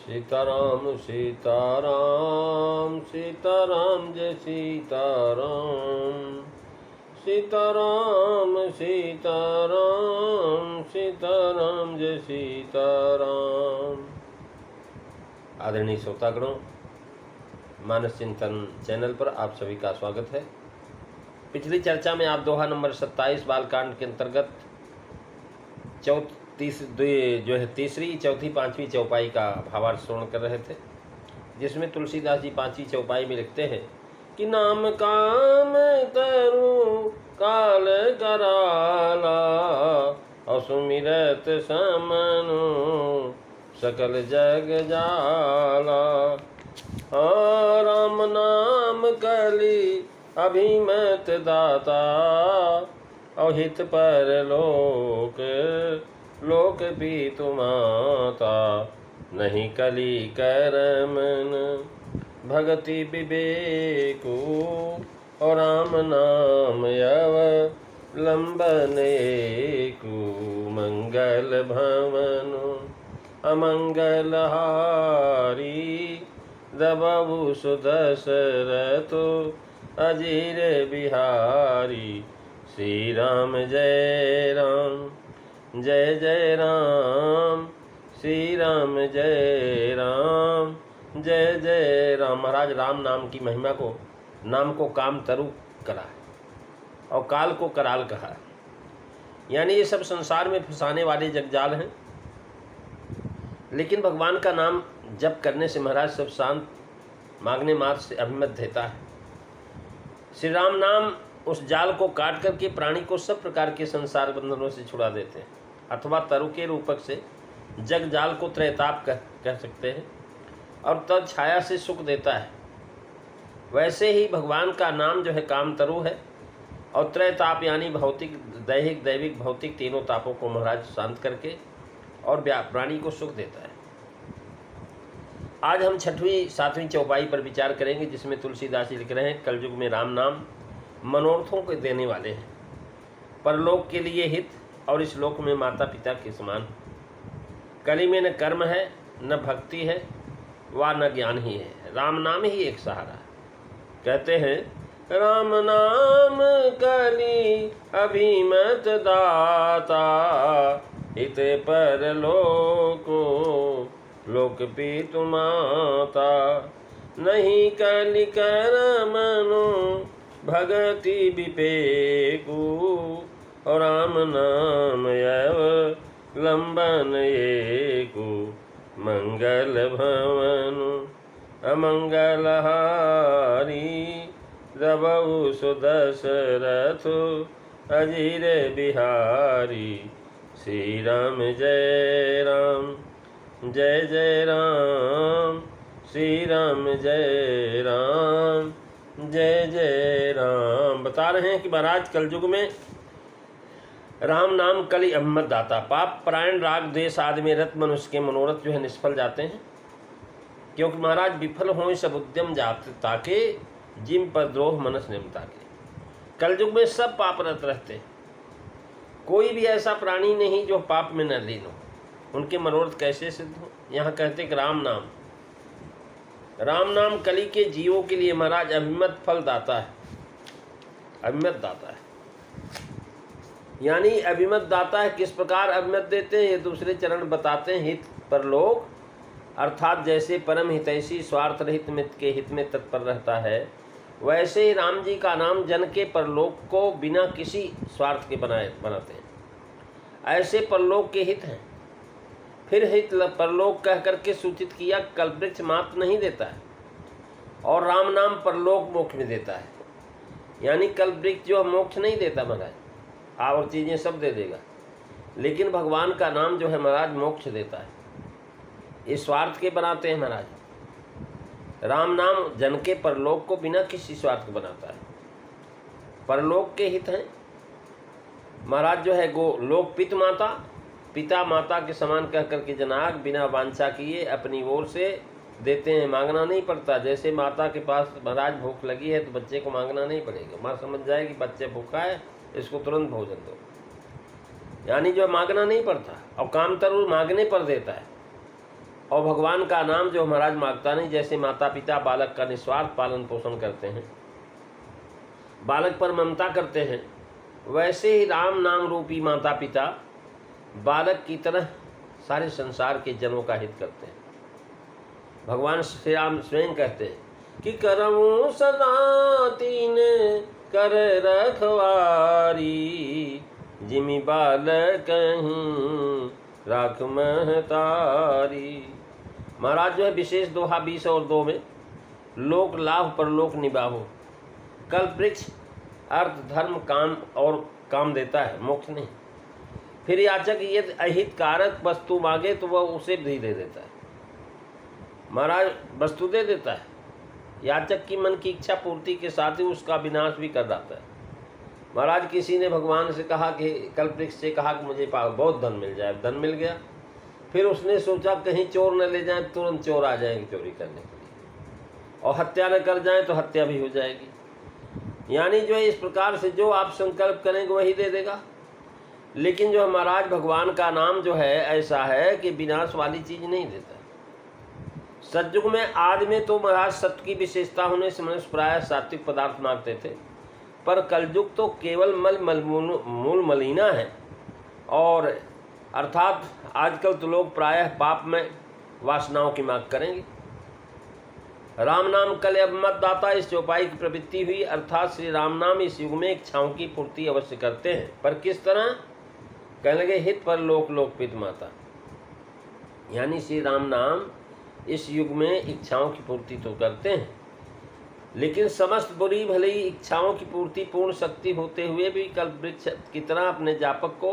सीताराम सीताराम सीताराम जय सीताराम सीताराम सीताराम सीताराम जय सीताराम। आदरणीय श्रोतागणों, मानस चिंतन चैनल पर आप सभी का स्वागत है। पिछली चर्चा में आप दोहा नंबर 27 बालकांड के अंतर्गत तीसरी, चौथी, पांचवी चौपाई का भावार्थ श्रवण कर रहे थे, जिसमें तुलसीदास जी पांचवी चौपाई में लिखते हैं कि नाम काम तरु काल कराला और सुमिरत समनु सकल जग जाला। राम नाम कली अभिमत दाता और हित पर लोक पीतु माता। नहीं कली करमन भगति विवेकु और राम नाम अवलंबन एकु। मंगल भवनु अमंगल हारी दबहु सुदशरथु अजीर बिहारी। श्री राम जय राम जय जय राम, श्री राम जय राम जय जय राम। महाराज राम नाम की महिमा को, नाम को काम तरु करा और काल को कराल कहा। यानी ये सब संसार में फंसाने वाले जगजाल हैं, लेकिन भगवान का नाम जप करने से महाराज सब शांत मांगने मात्र से अभिमत देता है। श्री राम नाम उस जाल को काट करके प्राणी को सब प्रकार के संसार बंधनों से छुड़ा देते हैं, अथवा तरु के रूपक से जग जाल को त्रैताप कह सकते हैं, और तद छाया से सुख देता है। वैसे ही भगवान का नाम जो है काम तरु है, और त्रैताप यानी भौतिक, दैहिक, दैविक, भौतिक तीनों तापों को महाराज शांत करके और प्राणी को सुख देता है। आज हम छठवीं सातवीं चौपाई पर विचार करेंगे, जिसमें तुलसीदास जी लिख रहे हैं कलयुग में राम नाम मनोरथों को देने वाले हैं, परलोक के लिए हित और इस लोक में माता पिता के समान। कली में न कर्म है, न भक्ति है, व न ज्ञान ही है, राम नाम ही एक सहारा है। कहते हैं राम नाम कली अभिमत दाता हित पर लोक पीतु माता। नहीं कली करमनु भगति विपेकु और राम नाम अवलंबन एकु। मंगल भवनु अमंगल हारी दबहु सुदशरथु अजीर बिहारी। श्री राम जय राम जय जय राम, श्री राम जय राम जय जय राम। बता रहे हैं कि महाराज कलयुग में राम नाम कली अभिमत दाता। पाप परायण राग द्वेष आदि में रत मनुष्य के मनोरथ जो है निष्फल जाते हैं, क्योंकि महाराज विफल हों सब उद्यम जाते ताके जिम पर द्रोह मनस निमता के। कलयुग में सब पापरत रहते हैं, कोई भी ऐसा प्राणी नहीं जो पाप में न लीन हो। उनके मनोरथ कैसे सिद्ध हो? यहाँ कहते कि राम नाम कली के जीवों के लिए महाराज अभिमत फल दाता है, अभिमत दाता है। यानी अभिमत दाता है। किस प्रकार अभिमत देते हैं ये दूसरे चरण बताते हैं। हित परलोक, अर्थात जैसे परम हितैषी स्वार्थ रहित मित्र के हित में तत्पर रहता है, वैसे ही राम जी का नाम जन के परलोक को बिना किसी स्वार्थ के बनाते हैं। ऐसे परलोक के हित हैं। फिर हित परलोक कह करके सूचित किया, कल्पवृक्ष मात्र नहीं देता है, और राम नाम परलोक मोक्ष में देता है। यानी कल्पवृक्ष जो मोक्ष नहीं देता महाराज, और चीज़ें सब दे देगा, लेकिन भगवान का नाम जो है महाराज मोक्ष देता है। ये स्वार्थ के बनाते हैं महाराज। राम नाम जन के परलोक को बिना किसी स्वार्थ के बनाता है। परलोक के हित हैं महाराज जो है गो लोक पित माता, पिता माता के समान कह करके जनाक बिना वांछा किए अपनी ओर से देते हैं। मांगना नहीं पड़ता। जैसे माता के पास महाराज भूख लगी है तो बच्चे को मांगना नहीं पड़ेगा, माँ समझ जाएगी बच्चे भूखा है, इसको तुरंत भोजन दो। यानी जो मांगना नहीं पड़ता, और काम तरु मांगने पर देता है। और भगवान का नाम जो महाराज मांगता नहीं, जैसे माता पिता बालक का निस्वार्थ पालन पोषण करते हैं, बालक पर ममता करते हैं, वैसे ही राम नाम रूपी माता पिता बालक की तरह सारे संसार के जनों का हित करते हैं। भगवान श्री राम स्वयं कहते हैं कि करऊं सदा तीन कर रखवारी, जिमि बालक कहीं राख महतारी। महाराज जो है विशेष दोहा 20 और 2 में, लोक लाभ परलोक निबाहो। कल्प वृक्ष अर्थ धर्म काम और काम देता है, मोक्ष नहीं। फिर याचक यदि अहित कारक वस्तु मांगे तो वह उसे भी दे देता है। महाराज वस्तु दे देता है, याचक की मन की इच्छा पूर्ति के साथ ही उसका विनाश भी कर जाता है। महाराज किसी ने भगवान से कहा कि कल्प वृक्ष से कहा कि मुझे बहुत धन मिल जाए, धन मिल गया। फिर उसने सोचा कहीं चोर न ले जाए, तुरंत चोर आ जाएंगे चोरी करने के लिए, और हत्या न कर जाए तो हत्या भी हो जाएगी। यानी जो है इस प्रकार से जो आप संकल्प करेंगे वही दे देगा। लेकिन जो महाराज भगवान का नाम जो है ऐसा है कि विनाश वाली चीज नहीं देता। सतयुग में आदि में तो महाराज सत्य की विशेषता होने से मनुष्य प्राय सात्विक पदार्थ मांगते थे, पर कलयुग तो केवल मूल मलिना है। और अर्थात आजकल तो लोग प्रायः पाप में वासनाओं की मांग करेंगे। राम नाम कल अभिमत दाता इस चौपाई की प्रवृत्ति हुई, अर्थात श्री राम नाम इस युग में इच्छाओं की पूर्ति अवश्य करते हैं, पर किस तरह? कहने लगे हित पर लोक लोकपित माता। यानी श्री राम नाम इस युग में इच्छाओं की पूर्ति तो करते हैं, लेकिन समस्त बुरी भली इच्छाओं की पूर्ति पूर्ण शक्ति होते हुए भी कल्प वृक्ष की तरह अपने जापक को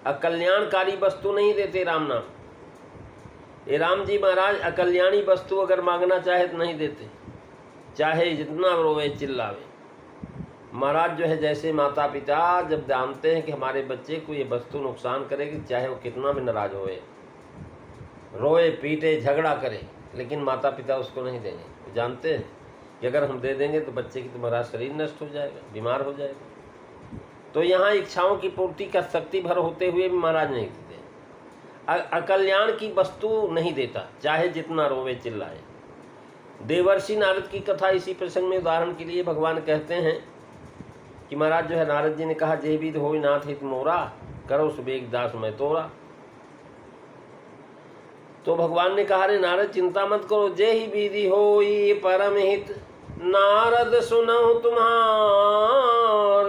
अकल्याणकारी वस्तु नहीं देते। राम नाम ये राम जी महाराज अकल्याणी वस्तु अगर मांगना चाहे तो नहीं देते, चाहे जितना रोवे चिल्लावे। महाराज जो है जैसे माता पिता जब जानते हैं कि हमारे बच्चे को ये वस्तु नुकसान करेगी, चाहे वो कितना भी नाराज होए, रोए पीटे झगड़ा करे, लेकिन माता पिता उसको नहीं देंगे। जानते हैं कि अगर हम दे देंगे तो बच्चे की तो महाराज शरीर नष्ट हो जाएगा, बीमार हो जाएगा। तो यहाँ इच्छाओं की पूर्ति का शक्ति भर होते हुए भी महाराज नहीं देते। अकल्याण की वस्तु नहीं देता, चाहे जितना रोवे चिल्लाए। देवर्षि नारद की कथा इसी प्रसंग में उदाहरण के लिए भगवान कहते हैं कि महाराज जो है नारद जी ने कहा, जे विध होई नाथ हित मोरा, करो सुबेग दास मैं तोरा। तो भगवान ने कहा, रे नारद चिंता मत करो, जे ही विधि होई परम हित, नारद सुनहु तुम्हार,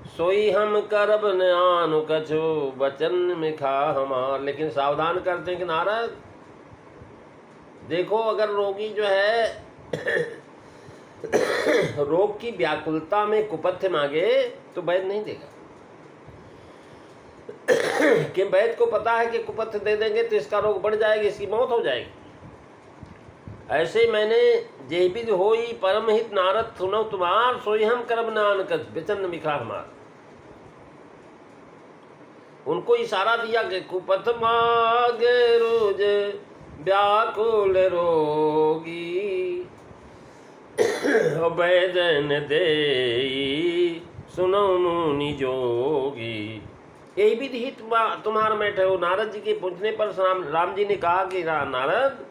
सोई हम करब न आनु कछु, बचन में खा हमार। लेकिन सावधान करते हैं कि नारद देखो, अगर रोगी जो है रोग की व्याकुलता में कुपथ्य मांगे तो वैद्य नहीं देगा, कि वैद्य को पता है कि कुपथ्य दे देंगे तो इसका रोग बढ़ जाएगा, इसकी मौत हो जाएगी। ऐसे मैंने जेबिद होई परम हित, नारद सुनो तुम्हार, सोई हम करब नान कछ, बेचन मिखा हमार। उनको इशारा दिया कि कुपथ मागे रोज व्याकुल रोगी, वैदन दे सुनो मुनि जोगी। यही भी हित तुम्हारा बैठे हो। नारद जी के पूछने पर राम जी ने कहा कि नारद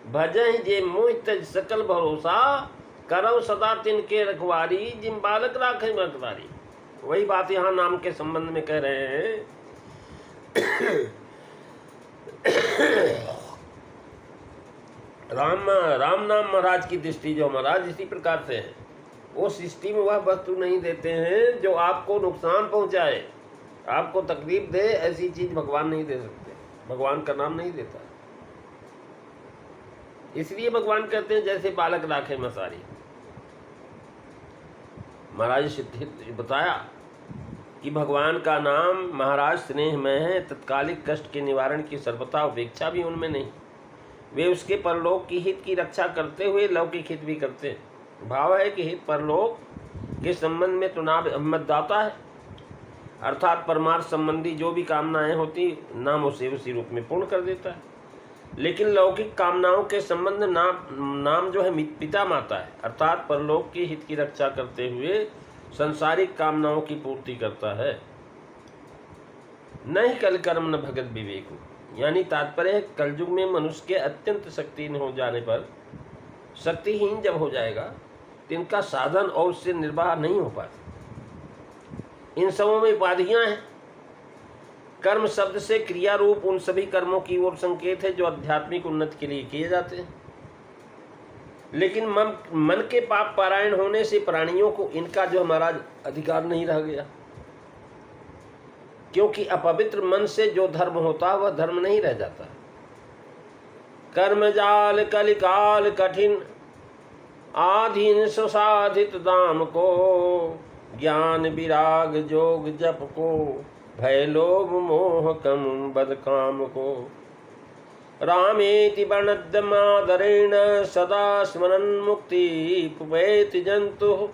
भजहि जे मोहित सकल भरोसा, करौ सदा तिनके रखवारी, जिम बालक राखे मतवारी। वही बात यहाँ नाम के संबंध में कह रहे हैं। राम नाम महाराज की दृष्टि जो महाराज इसी प्रकार से है, वो सृष्टि में वह वस्तु नहीं देते हैं जो आपको नुकसान पहुंचाए, आपको तकलीफ दे। ऐसी चीज भगवान नहीं दे सकते, भगवान का नाम नहीं देता। इसलिए भगवान कहते हैं जैसे बालक राखे मसारी। महाराज ने बताया कि भगवान का नाम महाराज स्नेह में है, तत्कालिक कष्ट के निवारण की सर्वथा उपेक्षा भी उनमें नहीं। वे उसके परलोक की हित की रक्षा करते हुए लौकिक हित भी करते हैं। भाव है कि हित परलोक के संबंध में तो नाम अहमददाता है, अर्थात परमार्थ संबंधी जो भी कामनाएं होती नाम उसे उसी रूप में पूर्ण कर देता है। लेकिन लौकिक कामनाओं के संबंध नाम जो है पिता माता है, अर्थात परलोक की हित की रक्षा करते हुए संसारिक कामनाओं की पूर्ति करता है। नहीं कल कर्म न भगत विवेक। यानी तात्पर्य है कलयुग में मनुष्य के अत्यंत शक्तिहीन हो जाने पर, शक्तिहीन जब हो जाएगा तो इनका साधन और उससे निर्वाह नहीं हो पाता। इन सबों में उपाधियां हैं। कर्म शब्द से क्रिया रूप उन सभी कर्मों की ओर संकेत है जो आध्यात्मिक उन्नति के लिए किए जाते हैं। लेकिन मन के पाप पारायण होने से प्राणियों को इनका जो महाराज अधिकार नहीं रह गया, क्योंकि अपवित्र मन से जो धर्म होता है वह धर्म नहीं रह जाता। कर्म जाल कलिकाल कठिन आधीन सुसाधित दाम को, ज्ञान विराग जोग जप को, भय लोभ मोह कम बद काम को। रामेति वर्णद्यमादरेण सदा स्मरन् मुक्ति पुपैति जंतु,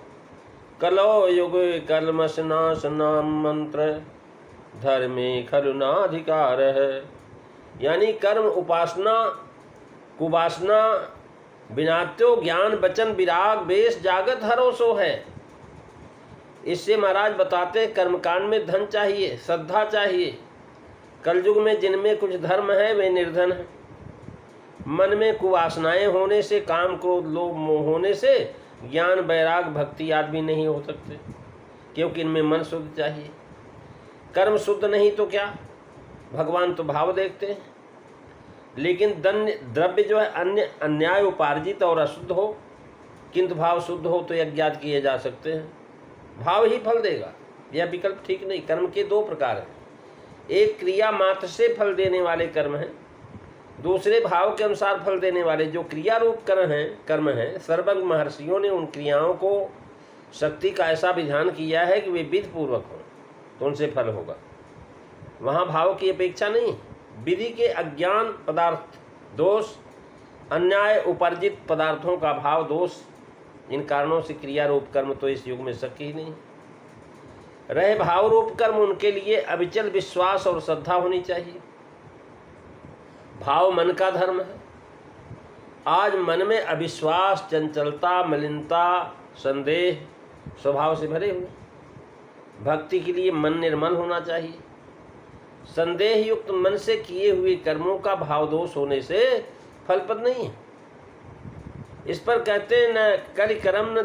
कलो युग कलमशनाश नाम मंत्र, धर्मे खरुनाधिकार है। यानी कर्म उपासना कुवासना बिनात्यो ज्ञान वचन विराग वेश जागत हरो सो है। इससे महाराज बताते कर्मकांड में धन चाहिए, श्रद्धा चाहिए। कलयुग में जिनमें कुछ धर्म है वे निर्धन हैं। मन में कुवासनाएं होने से, काम क्रोध लोभ मोह होने से ज्ञान वैराग भक्ति आदि भी नहीं हो सकते, क्योंकि इनमें मन शुद्ध चाहिए। कर्म शुद्ध नहीं तो क्या, भगवान तो भाव देखते हैं। लेकिन द्रव्य जो है अन्य अन्याय उपार्जित और अशुद्ध हो, किंतु भाव शुद्ध हो तो यज्ञ किए जा सकते हैं, भाव ही फल देगा, यह विकल्प ठीक नहीं। कर्म के दो प्रकार हैं, एक क्रिया मात्र से फल देने वाले कर्म हैं, दूसरे भाव के अनुसार फल देने वाले जो क्रिया रूप कर्म हैं। सर्वज्ञ महर्षियों ने उन क्रियाओं को शक्ति का ऐसा विधान किया है कि वे विधि पूर्वक हों तो उनसे फल होगा, वहाँ भाव की अपेक्षा नहीं। विधि के अज्ञान पदार्थ दोष, अन्याय उपार्जित पदार्थों का भाव दोष, इन कारणों से क्रिया रूप कर्म तो इस युग में शक्य ही नहीं। रहे भाव रूप कर्म, उनके लिए अविचल विश्वास और श्रद्धा होनी चाहिए। भाव मन का धर्म है। आज मन में अविश्वास, चंचलता, मलिनता, संदेह स्वभाव से भरे हुए। भक्ति के लिए मन निर्मल होना चाहिए। संदेह युक्त मन से किए हुए कर्मों का भाव दोष होने से फलप्रद नहीं है। इस पर कहते हैं न कलि कर्म न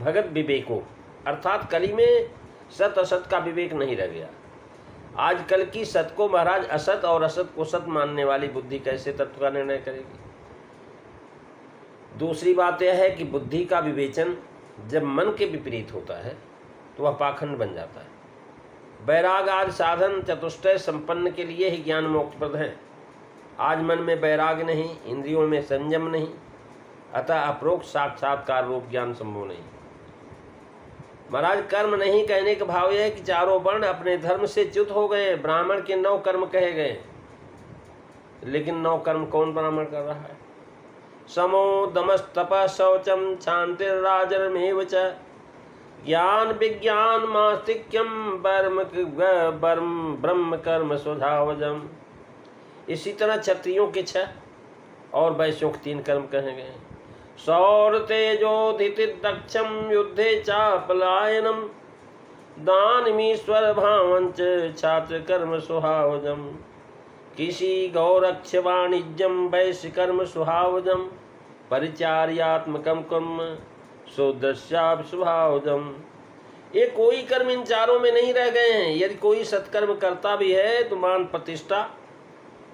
भगत विवेको, अर्थात कली में सत असत का विवेक नहीं रह गया। आजकल की सत को महाराज असत और असत को सत मानने वाली बुद्धि कैसे तत्व का निर्णय करेगी। दूसरी बात यह है कि बुद्धि का विवेचन जब मन के विपरीत होता है तो वह पाखंड बन जाता है। वैराग आदि साधन चतुष्टय संपन्न के लिए ही ज्ञान मोक्षप्रद है। आज मन में वैराग नहीं, इंद्रियों में संयम नहीं, अतः अप्रोक्त साक्षात्कार रूप ज्ञान संभव नहीं। महाराज कर्म नहीं कहने का भाव यह है कि चारों वर्ण अपने धर्म से च्युत हो गए। ब्राह्मण के 9 कर्म कहे गए, लेकिन 9 कर्म कौन ब्राह्मण कर रहा है। समो दमस तपः शौचम क्षान्तिर्राजनमेव च, ज्ञान विज्ञान मास्तिक्यम ब्रह्म कर्म स्वधावजम। इसी तरह क्षत्रियों के 6 और वैश्यों के 3 कर्म कहे गए। सौर तेजोधिति दक्षम युद्धे चापलायनम, दानमीश्वर भावंच छात्र कर्म सुहावजम। किसी गौरक्ष वाणिज्यम वैश्य कर्म सुहावजम, परिचार्यात्मकम कर्म सुदृश्याभ स्वभावजम। ये कोई कर्म इन चारों में नहीं रह गए हैं। यदि कोई सत्कर्म करता भी है तो मान प्रतिष्ठा,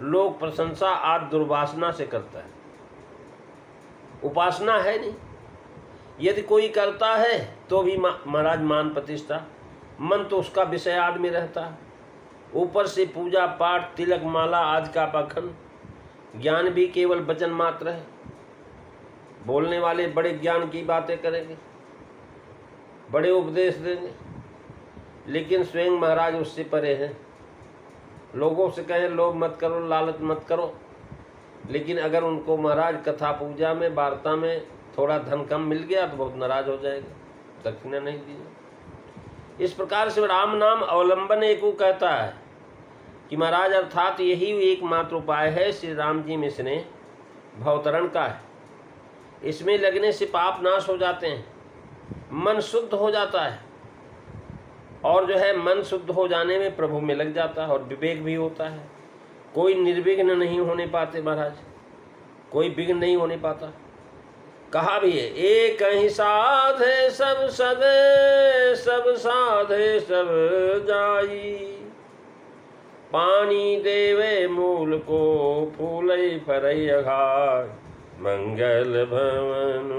लोक प्रशंसा आदि दुर्वासना से करता है, उपासना है नहीं। यदि कोई करता है तो भी महाराज मान प्रतिष्ठा, मन तो उसका विषय आदि में रहता है। ऊपर से पूजा पाठ तिलक माला आदि का पाखंड, ज्ञान भी केवल वचन मात्र है। बोलने वाले बड़े ज्ञान की बातें करेंगे, बड़े उपदेश देंगे, लेकिन स्वयं महाराज उससे परे हैं। लोगों से कहें लोभ मत करो, लालच मत करो, लेकिन अगर उनको महाराज कथा पूजा में वार्ता में थोड़ा धन कम मिल गया तो बहुत नाराज हो जाएगा, दक्षिणा नहीं दी। इस प्रकार से राम नाम अवलंबन एक वो कहता है कि महाराज अर्थात यही एकमात्र उपाय है श्री राम जी में स्नेह भवतरण का है। इसमें लगने से पाप नाश हो जाते हैं, मन शुद्ध हो जाता है, और जो है मन शुद्ध हो जाने में प्रभु में लग जाता है और विवेक भी होता है। कोई निर्विघ्न नहीं होने पाते महाराज, कोई विघ्न नहीं होने पाता। कहा भी है, एक ही साधे सब सदे, सब साधे सब जाई, पानी देवे मूल को, फूलई फरई अघार, मंगल भवन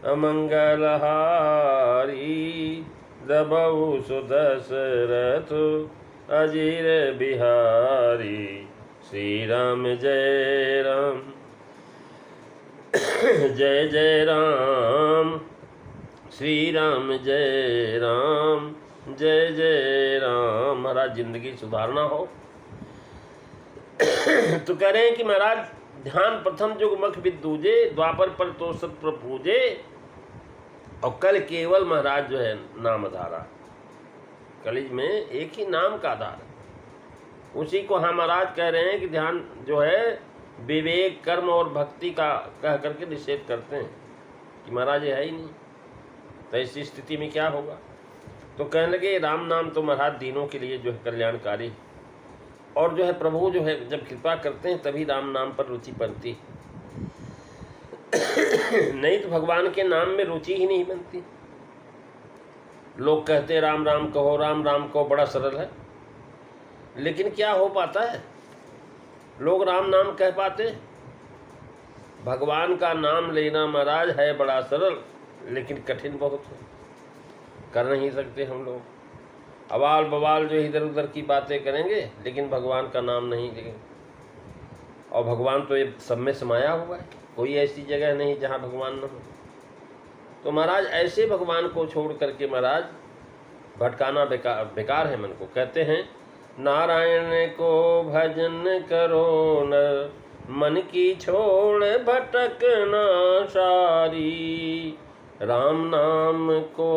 अमंगल हारी, दबऊ सुदशरथ अजीर बिहारी, श्री राम जय राम जय जय राम, श्री राम जय राम जय जय राम। महाराज जिंदगी सुधारना हो तो कह रहे हैं कि महाराज ध्यान प्रथम जुग मख विदूजे, द्वापर पर तो सत्य पूजे, और कल केवल महाराज जो है नाम धारा, कलिज में एक ही नाम का आधार, उसी को हम महाराज कह रहे हैं कि ध्यान जो है विवेक कर्म और भक्ति का कह करके निषेध करते हैं कि महाराज ये है ही नहीं। तो ऐसी स्थिति में क्या होगा? तो कहने लगे राम नाम तो महाराज दीनों के लिए जो है कल्याणकारी, और जो है प्रभु जो है जब कृपा करते हैं तभी राम नाम पर रुचि बनती, नहीं तो भगवान के नाम में रुचि ही नहीं बनती। लोग कहते राम राम कहो, राम राम कहो, बड़ा सरल है, लेकिन क्या हो पाता है? लोग राम नाम कह पाते? भगवान का नाम लेना महाराज है बड़ा सरल, लेकिन कठिन बहुत है, कर नहीं सकते हम लोग। अवाल बवाल जो इधर उधर की बातें करेंगे, लेकिन भगवान का नाम नहीं लेंगे। और भगवान तो ये सब में समाया हुआ है, कोई ऐसी जगह नहीं जहाँ भगवान न हो। तो महाराज ऐसे भगवान को छोड़ करके महाराज भटकाना बेकार है मन को। कहते हैं नारायण को भजन करो नर, मन की छोड़ भटकना सारी, राम नाम को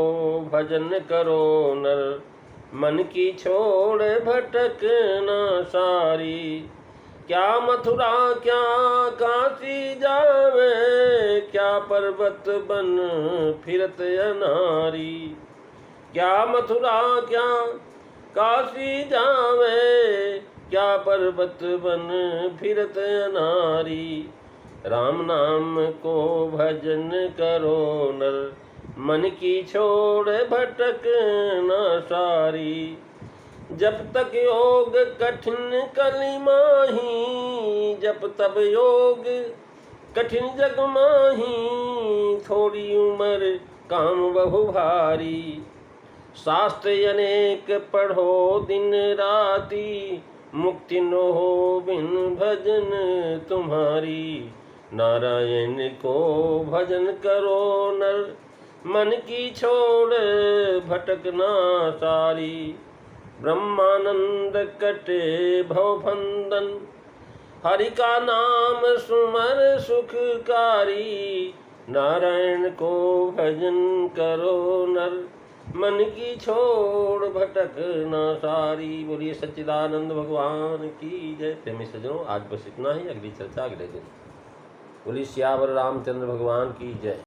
भजन करो नर, मन की छोड़ भटकना सारी, क्या मथुरा क्या काशी जावे, क्या पर्वत बन फिरत अनारी, क्या मथुरा क्या काशी जावे, क्या पर्वत बन फिरत अनारी, राम नाम को भजन करो नर, मन की छोड़ भटक न सारी, जब तक योग कठिन कली माही, जब तब योग कठिन जग माही, थोड़ी उम्र काम बहु भारी, शास्त्र अनेक पढ़ो दिन राती, मुक्ति न हो बिन भजन तुम्हारी, नारायण को भजन करो नर, मन की छोड़ भटकना सारी, ब्रह्मानंद कटे भवबंधन, हरि का नाम सुमर सुखकारी, नारायण को भजन करो नर, मन की छोड़ भटक न सारी। बोलिए सच्चिदानंद भगवान की जय। प्रेमी सज्जनों, आज बस इतना ही, अगली चर्चा अगले दिन। बोलिए सियावर रामचंद्र भगवान की जय।